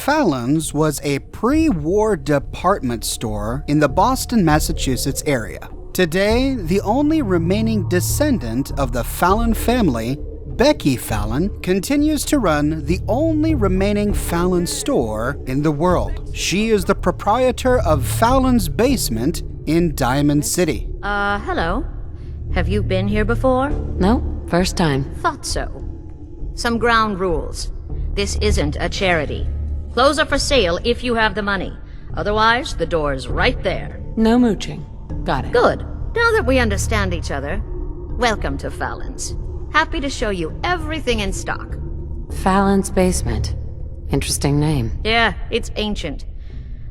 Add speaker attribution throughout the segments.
Speaker 1: Fallon's was a pre-war department store in the Boston, Massachusetts area. Today, the only remaining descendant of the Fallon family, Becky Fallon, continues to run the only remaining Fallon store in the world. She is the proprietor of Fallon's Basement in Diamond City.
Speaker 2: Hello. Have you been here before?
Speaker 3: No, first time.
Speaker 2: Thought so. Some ground rules. This isn't a charity. Clothes are for sale if you have the money. Otherwise, the door's right there.
Speaker 3: No mooching. Got it.
Speaker 2: Good. Now that we understand each other, welcome to Fallon's. Happy to show you everything in stock.
Speaker 3: Fallon's Basement. Interesting name.
Speaker 2: Yeah, it's ancient.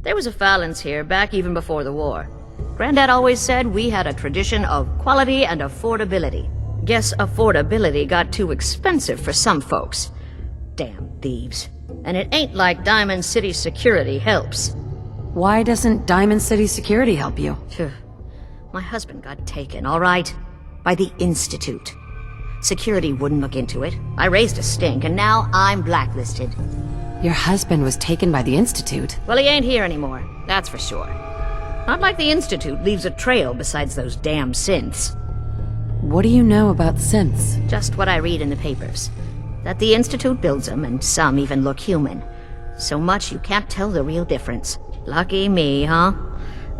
Speaker 2: There was a Fallon's here back even before the war. Granddad always said we had a tradition of quality and affordability. Guess affordability got too expensive for some folks. Damn thieves. And it ain't like Diamond City security helps.
Speaker 3: Why doesn't Diamond City security help you?
Speaker 2: Phew. My husband got taken, all right? By the Institute. Security wouldn't look into it. I raised a stink, and now I'm blacklisted.
Speaker 3: Your husband was taken by the Institute.
Speaker 2: Well, he ain't here anymore, that's for sure. Not like the Institute leaves a trail besides those damn synths.
Speaker 3: What do you know about synths?
Speaker 2: Just what I read in the papers. That the Institute builds them, and some even look human. So much you can't tell the real difference. Lucky me, huh?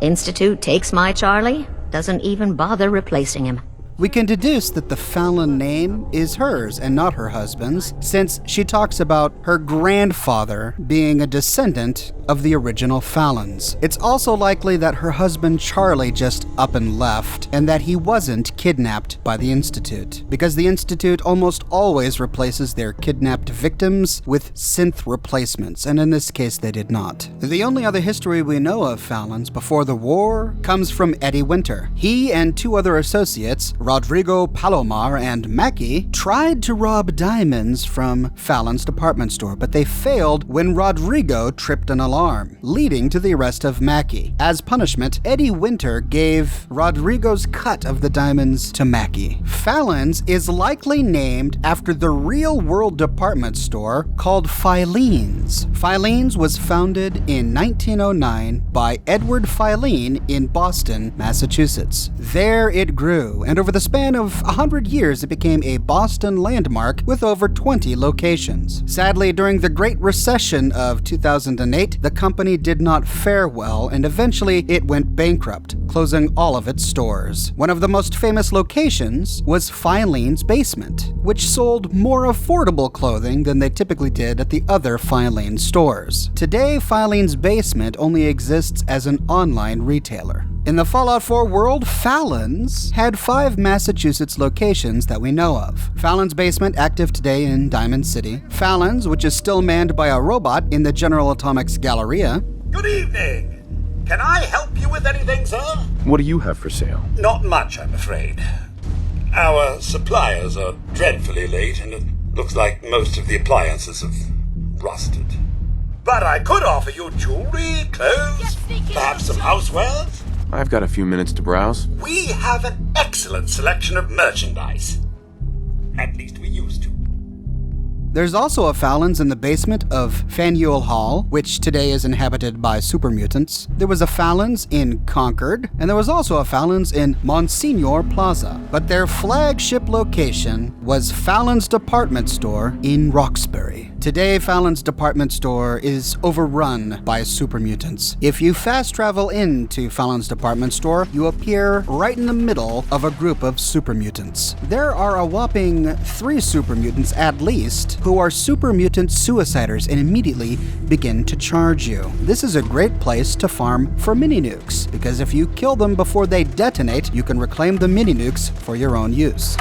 Speaker 2: Institute takes my Charlie, doesn't even bother replacing him.
Speaker 1: We can deduce that the Fallon name is hers and not her husband's, since she talks about her grandfather being a descendant of the original Fallons. It's also likely that her husband Charlie just up and left, and that he wasn't kidnapped by the Institute, because the Institute almost always replaces their kidnapped victims with synth replacements, and in this case they did not. The only other history we know of Fallon's before the war comes from Eddie Winter. He and two other associates, Rodrigo Palomar and Mackie, tried to rob diamonds from Fallon's department store, but they failed when Rodrigo tripped an alarm, leading to the arrest of Mackie. As punishment, Eddie Winter gave Rodrigo's cut of the diamonds to Mackie. Fallon's is likely named after the real-world department store called Fallon's. Fallon's was founded in 1909 by Edward Fallon in Boston, Massachusetts. There it grew, and over the span of 100 years it became a Boston landmark with over 20 locations. Sadly, during the Great Recession of 2008, the company did not fare well, and eventually it went bankrupt, closing all of its stores. One of the most famous locations was Fallon's Basement, which sold more affordable clothing than they typically did at the other Fallon stores. Today, Fallon's Basement only exists as an online retailer. In the Fallout 4 world, Fallon's had 5 Massachusetts locations that we know of. Fallon's Basement, active today in Diamond City. Fallon's, which is still manned by a robot in the General Atomics Galleria.
Speaker 4: Good evening. Can I help you with anything, sir?
Speaker 5: What do you have for sale?
Speaker 4: Not much, I'm afraid. Our suppliers are dreadfully late, and it looks like most of the appliances have rusted. But I could offer you jewelry, clothes, perhaps some housewares.
Speaker 5: I've got a few minutes to browse.
Speaker 4: We have an excellent selection of merchandise. At least we used to.
Speaker 1: There's also a Fallon's in the basement of Faneuil Hall, which today is inhabited by super mutants. There was a Fallon's in Concord, and there was also a Fallon's in Monsignor Plaza. But their flagship location was Fallon's department store in Roxbury. Today, Fallon's department store is overrun by super mutants. If you fast travel into Fallon's department store, you appear right in the middle of a group of super mutants. There are a whopping 3 super mutants at least who are super mutant suiciders and immediately begin to charge you. This is a great place to farm for mini nukes, because if you kill them before they detonate, you can reclaim the mini nukes for your own use.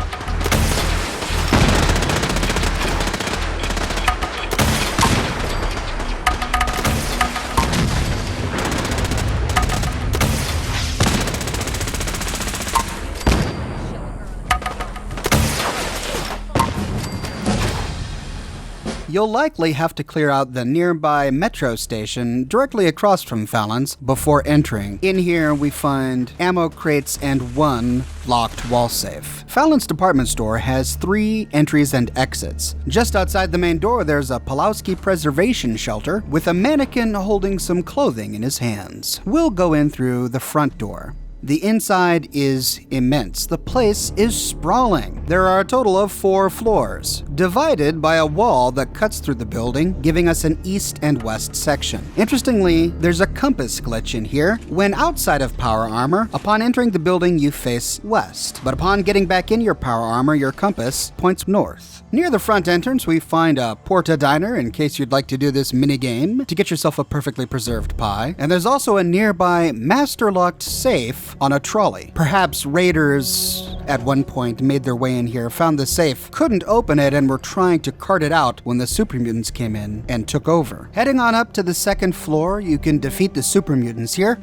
Speaker 1: you'll likely have to clear out the nearby metro station directly across from Fallon's before entering. In here, we find ammo crates and one locked wall safe. Fallon's department store has 3 entries and exits. Just outside the main door, there's a Pulowski preservation shelter with a mannequin holding some clothing in his hands. We'll go in through the front door. The inside is immense. The place is sprawling. There are a total of 4 floors, divided by a wall that cuts through the building, giving us an east and west section. Interestingly, there's a compass glitch in here. When outside of power armor, upon entering the building, you face west. But upon getting back in your power armor, your compass points north. Near the front entrance, we find a Porta Diner in case you'd like to do this minigame to get yourself a perfectly preserved pie. And there's also a nearby master-locked safe on a trolley. Perhaps raiders at one point made their way in here, found the safe, couldn't open it, and were trying to cart it out when the super mutants came in and took over. Heading on up to the second floor, you can defeat the super mutants here.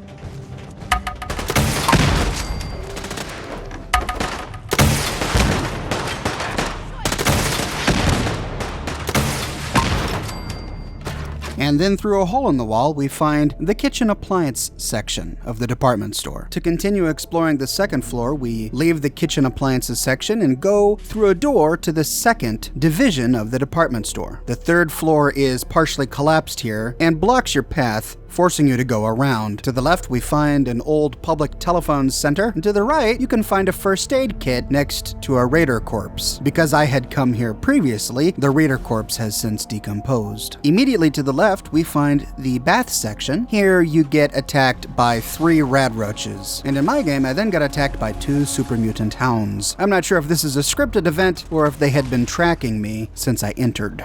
Speaker 1: And then through a hole in the wall, we find the kitchen appliance section of the department store. To continue exploring the second floor, we leave the kitchen appliances section and go through a door to the second division of the department store. The third floor is partially collapsed here and blocks your path, forcing you to go around. To the left, we find an old public telephone center, and to the right, you can find a first aid kit next to a raider corpse. Because I had come here previously, the raider corpse has since decomposed. Immediately to the left, we find the bath section. Here, you get attacked by 3 rad roaches, and in my game, I then got attacked by 2 super mutant hounds. I'm not sure if this is a scripted event or if they had been tracking me since I entered.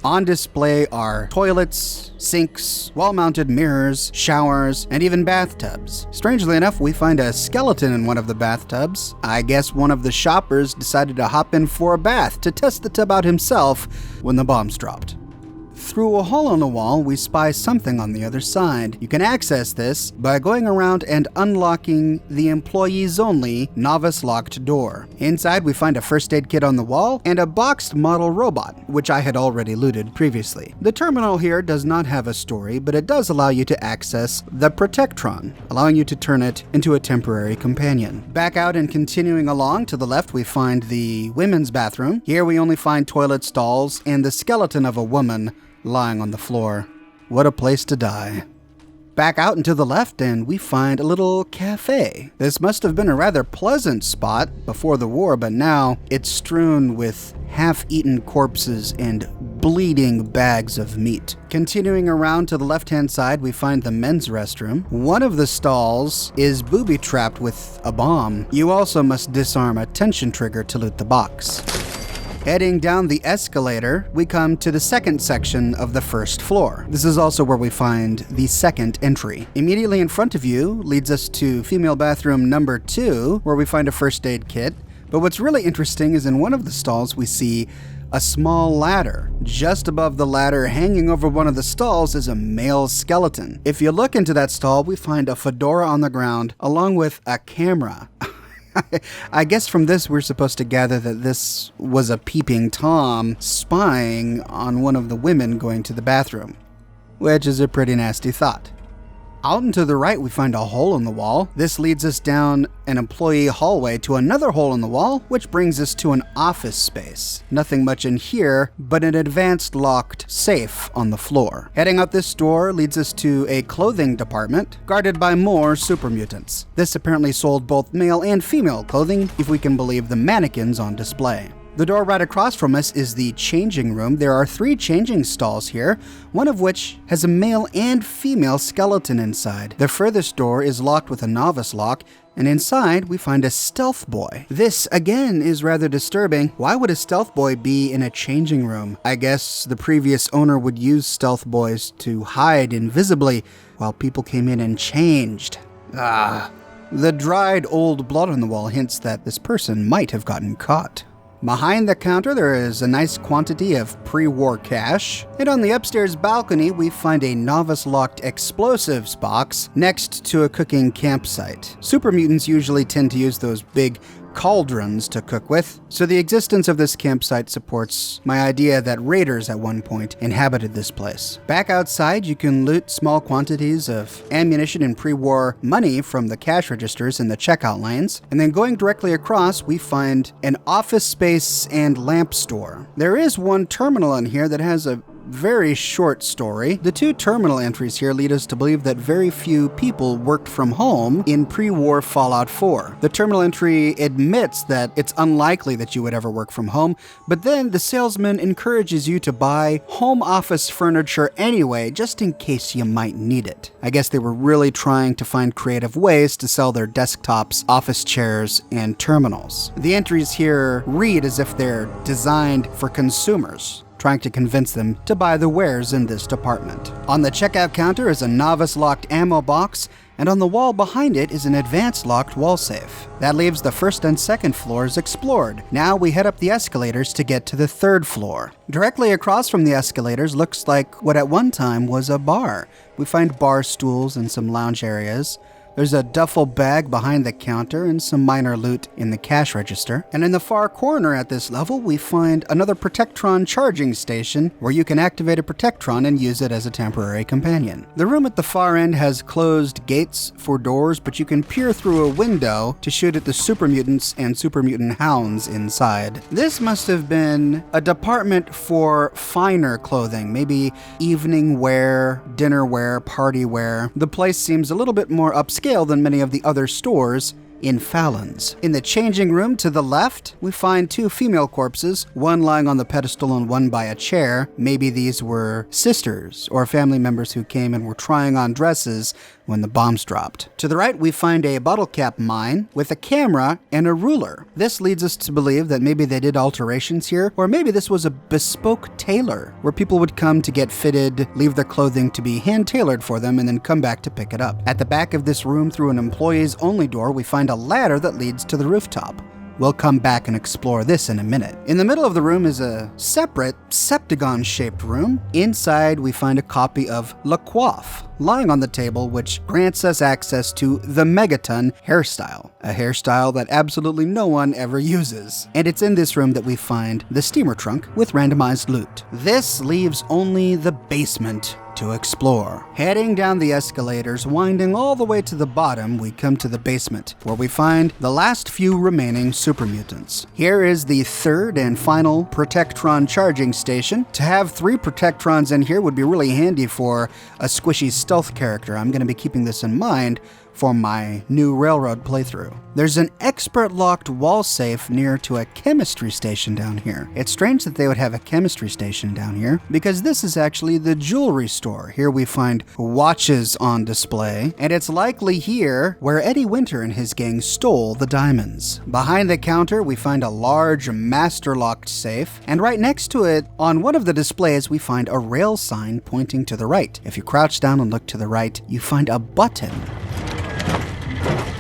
Speaker 1: On display are toilets, sinks, wall-mounted mirrors, showers, and even bathtubs. Strangely enough, we find a skeleton in one of the bathtubs. I guess one of the shoppers decided to hop in for a bath to test the tub out himself when the bombs dropped. Through a hole in the wall, we spy something on the other side. You can access this by going around and unlocking the employees-only novice-locked door. Inside, we find a first aid kit on the wall and a boxed model robot, which I had already looted previously. The terminal here does not have a story, but it does allow you to access the Protectron, allowing you to turn it into a temporary companion. Back out and continuing along, to the left, we find the women's bathroom. Here we only find toilet stalls and the skeleton of a woman lying on the floor. What a place to die. Back out and to the left, and we find a little cafe. This must have been a rather pleasant spot before the war, but now it's strewn with half-eaten corpses and bleeding bags of meat. Continuing around to the left-hand side, we find the men's restroom. One of the stalls is booby-trapped with a bomb. You also must disarm a tension trigger to loot the box. Heading down the escalator, we come to the second section of the first floor. This is also where we find the second entry. Immediately in front of you leads us to female bathroom number 2, where we find a first aid kit. But what's really interesting is in one of the stalls we see a small ladder. Just above the ladder, hanging over one of the stalls, is a male skeleton. If you look into that stall, we find a fedora on the ground, along with a camera. I guess from this we're supposed to gather that this was a peeping Tom spying on one of the women going to the bathroom, which is a pretty nasty thought. Out and to the right, we find a hole in the wall. This leads us down an employee hallway to another hole in the wall, which brings us to an office space. Nothing much in here, but an advanced locked safe on the floor. Heading out this door leads us to a clothing department, guarded by more super mutants. This apparently sold both male and female clothing, if we can believe the mannequins on display. The door right across from us is the changing room. There are 3 changing stalls here, one of which has a male and female skeleton inside. The furthest door is locked with a novice lock, and inside we find a stealth boy. This, again, is rather disturbing. Why would a stealth boy be in a changing room? I guess the previous owner would use stealth boys to hide invisibly while people came in and changed. The dried old blood on the wall hints that this person might have gotten caught. Behind the counter, there is a nice quantity of pre-war cash, and on the upstairs balcony, we find a novice-locked explosives box next to a cooking campsite. Super mutants usually tend to use those big cauldrons to cook with, so the existence of this campsite supports my idea that raiders at one point inhabited this place. Back outside, you can loot small quantities of ammunition and pre-war money from the cash registers in the checkout lanes, and then going directly across, we find an office space and lamp store. There is one terminal in here that has a very short story. The two terminal entries here lead us to believe that very few people worked from home in pre-war Fallout 4. The terminal entry admits that it's unlikely that you would ever work from home, but then the salesman encourages you to buy home office furniture anyway, just in case you might need it. I guess they were really trying to find creative ways to sell their desktops, office chairs, and terminals. The entries here read as if they're designed for consumers, trying to convince them to buy the wares in this department. On the checkout counter is a novice locked ammo box, and on the wall behind it is an advanced locked wall safe. That leaves the first and second floors explored. Now we head up the escalators to get to the third floor. Directly across from the escalators looks like what at one time was a bar. We find bar stools and some lounge areas. There's a duffel bag behind the counter and some minor loot in the cash register. And in the far corner at this level, we find another Protectron charging station where you can activate a Protectron and use it as a temporary companion. The room at the far end has closed gates for doors, but you can peer through a window to shoot at the super mutants and super mutant hounds inside. This must have been a department for finer clothing, maybe evening wear, dinner wear, party wear. The place seems a little bit more upscale than many of the other stores in Fallon's. In the changing room to the left, we find two female corpses, one lying on the pedestal and one by a chair. Maybe these were sisters or family members who came and were trying on dresses when the bombs dropped. To the right, we find a bottle cap mine with a camera and a ruler. This leads us to believe that maybe they did alterations here, or maybe this was a bespoke tailor where people would come to get fitted, leave their clothing to be hand-tailored for them, and then come back to pick it up. At the back of this room, through an employees-only door, we find a ladder that leads to the rooftop. We'll come back and explore this in a minute. In the middle of the room is a separate septagon-shaped room. Inside, we find a copy of La Coiffe lying on the table, which grants us access to the Megaton hairstyle, a hairstyle that absolutely no one ever uses. And it's in this room that we find the steamer trunk with randomized loot. This leaves only the basement to explore. Heading down the escalators, winding all the way to the bottom, we come to the basement, where we find the last few remaining super mutants. Here is the third and final Protectron charging station. To have 3 Protectrons in here would be really handy for a squishy stealth character. I'm going to be keeping this in mind for my new railroad playthrough. There's an expert locked wall safe near to a chemistry station down here. It's strange that they would have a chemistry station down here because this is actually the jewelry store. Here we find watches on display, and it's likely here where Eddie Winter and his gang stole the diamonds. Behind the counter, we find a large master locked safe, and right next to it, on one of the displays, we find a rail sign pointing to the right. If you crouch down and look to the right, you find a button.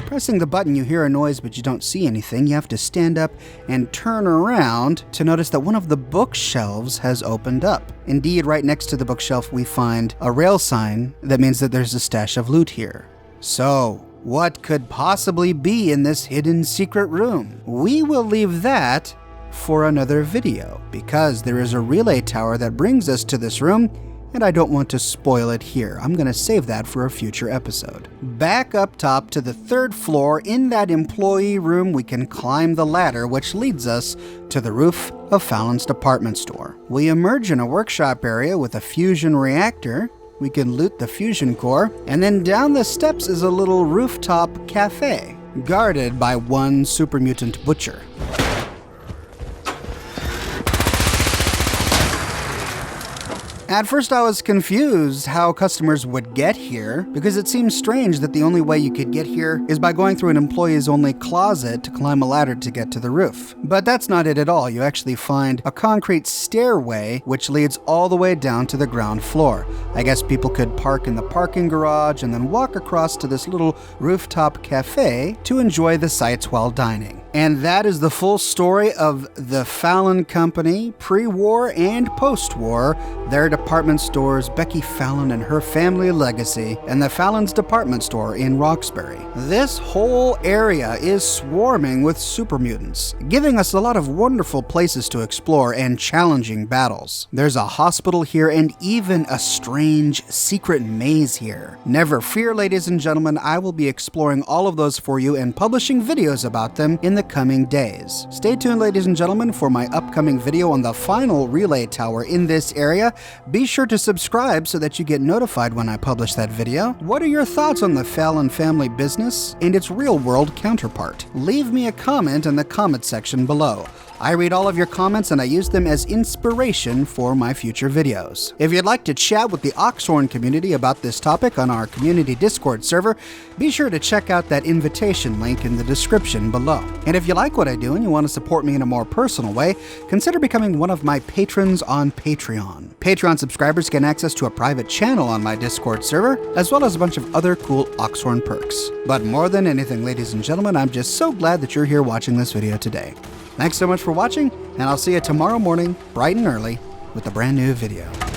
Speaker 1: Pressing the button, you hear a noise, but you don't see anything. You have to stand up and turn around to notice that one of the bookshelves has opened up. Indeed, right next to the bookshelf, we find a rail sign that means that there's a stash of loot here. So, what could possibly be in this hidden secret room? We will leave that for another video, because there is a relay tower that brings us to this room, and I don't want to spoil it here. I'm going to save that for a future episode. Back up top to the 3rd floor, in that employee room, we can climb the ladder, which leads us to the roof of Fallon's department store. We emerge in a workshop area with a fusion reactor. We can loot the fusion core, and then down the steps is a little rooftop cafe, guarded by one super mutant butcher. At first I was confused how customers would get here, because it seems strange that the only way you could get here is by going through an employees-only closet to climb a ladder to get to the roof. But that's not it at all. You actually find a concrete stairway which leads all the way down to the ground floor. I guess people could park in the parking garage and then walk across to this little rooftop cafe to enjoy the sights while dining. And that is the full story of the Fallon Company, pre-war and post-war, their department stores, Becky Fallon and her family legacy, and the Fallon's department store in Roxbury. This whole area is swarming with super mutants, giving us a lot of wonderful places to explore and challenging battles. There's a hospital here and even a strange secret maze here. Never fear, ladies and gentlemen, I will be exploring all of those for you and publishing videos about them in the coming days. Stay tuned, ladies and gentlemen, for my upcoming video on the final relay tower in this area. Be sure to subscribe so that you get notified when I publish that video. What are your thoughts on the Fallon family business and its real-world counterpart? Leave me a comment in the comment section below. I read all of your comments and I use them as inspiration for my future videos. If you'd like to chat with the Oxhorn community about this topic on our community Discord server, be sure to check out that invitation link in the description below. And if you like what I do and you want to support me in a more personal way, consider becoming one of my patrons on Patreon. Patreon subscribers get access to a private channel on my Discord server, as well as a bunch of other cool Oxhorn perks. But more than anything, ladies and gentlemen, I'm just so glad that you're here watching this video today. Thanks so much for watching, and I'll see you tomorrow morning, bright and early, with a brand new video.